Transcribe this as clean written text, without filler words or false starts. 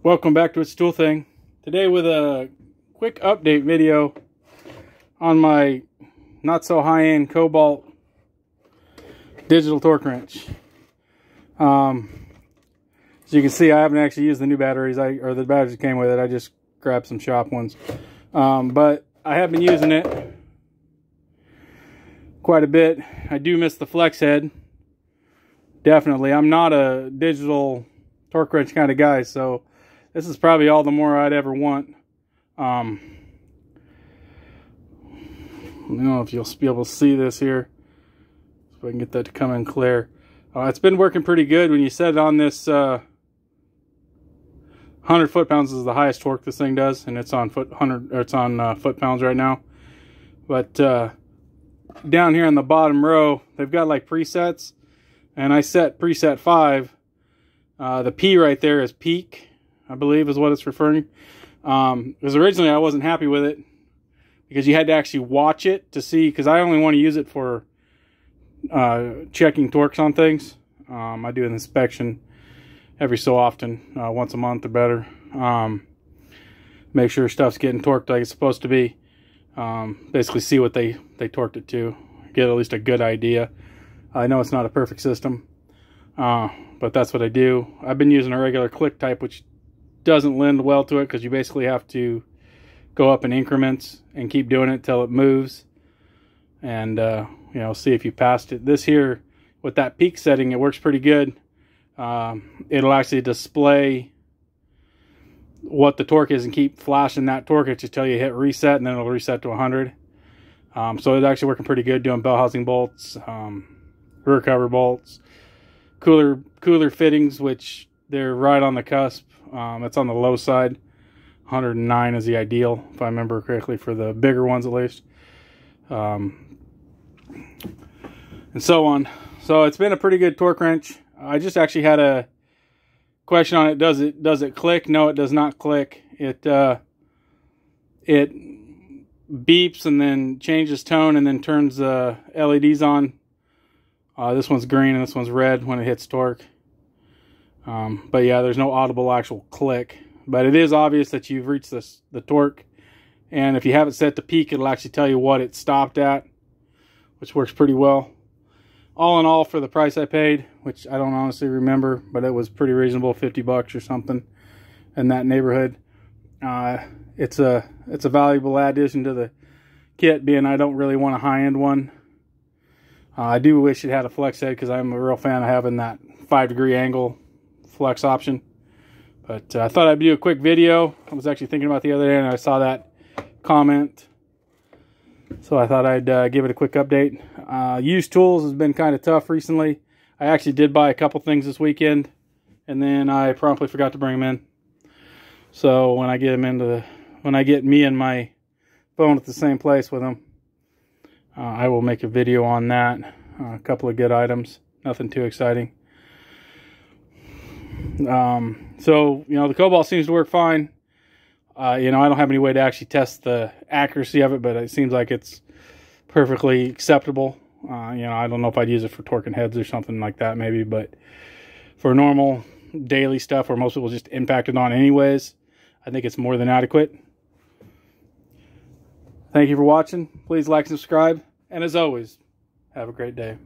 Welcome back to It's Tool Thing. Today with a quick update video on my not so high-end Kobalt digital torque wrench. As you can see, I haven't actually used the new batteries, or the batteries that came with it. I just grabbed some shop ones. But I have been using it quite a bit. I do miss the flex head. Definitely. I'm not a digital torque wrench kind of guy, so this is probably all the more I'd ever want. I don't know if you'll be able to see this here. If I can get that to come in clear. It's been working pretty good. When you set it on this 100 foot-pounds is the highest torque this thing does, and it's on foot-pounds right now. But down here on the bottom row, they've got like presets, and I set preset 5. The P right there is peak, I believe is what it's referring. Because originally I wasn't happy with it because you had to actually watch it to see, because I only want to use it for checking torques on things. I do an inspection every so often, once a month or better. Make sure stuff's getting torqued like it's supposed to be. Basically see what they torqued it to, get at least a good idea. I know it's not a perfect system, but that's what I do. I've been using a regular click type, which doesn't lend well to it because you basically have to go up in increments and keep doing it till it moves, and you know, see if you passed it. This here with that peak setting, it works pretty good. It'll actually display what the torque is and keep flashing that torque until you hit reset, and then it'll reset to 100. So it's actually working pretty good, doing bell housing bolts, rear cover bolts, cooler fittings, which they're right on the cusp. It's on the low side. 109 is the ideal, if I remember correctly, for the bigger ones at least. And so on. So it's been a pretty good torque wrench. I just actually had a question on it. Does it click? No, it does not click. It beeps and then changes tone and then turns the LEDs on. This one's green and this one's red when it hits torque. But yeah, there's no audible actual click. But it is obvious that you've reached the torque. And if you have it set to peak, it'll actually tell you what it stopped at, which works pretty well. All in all, for the price I paid, which I don't honestly remember, but it was pretty reasonable, 50 bucks or something in that neighborhood. It's a valuable addition to the kit, being I don't really want a high-end one. I do wish it had a flex head because I'm a real fan of having that 5-degree angle flex option. But I thought I'd do a quick video. I was actually thinking about the other day and I saw that comment, so I thought I'd give it a quick update. Used tools has been kind of tough recently. I actually did buy a couple things this weekend, and then I promptly forgot to bring them in. So when I get me and my phone at the same place with them, I will make a video on that. A couple of good items, nothing too exciting. So, you know, the Kobalt seems to work fine. You know, I don't have any way to actually test the accuracy of it, but it seems like it's perfectly acceptable. You know, I don't know if I'd use it for torquing heads or something like that, maybe, but for normal daily stuff where most people just impact it on anyways, I think it's more than adequate. Thank you for watching. Please like and subscribe, and as always, have a great day.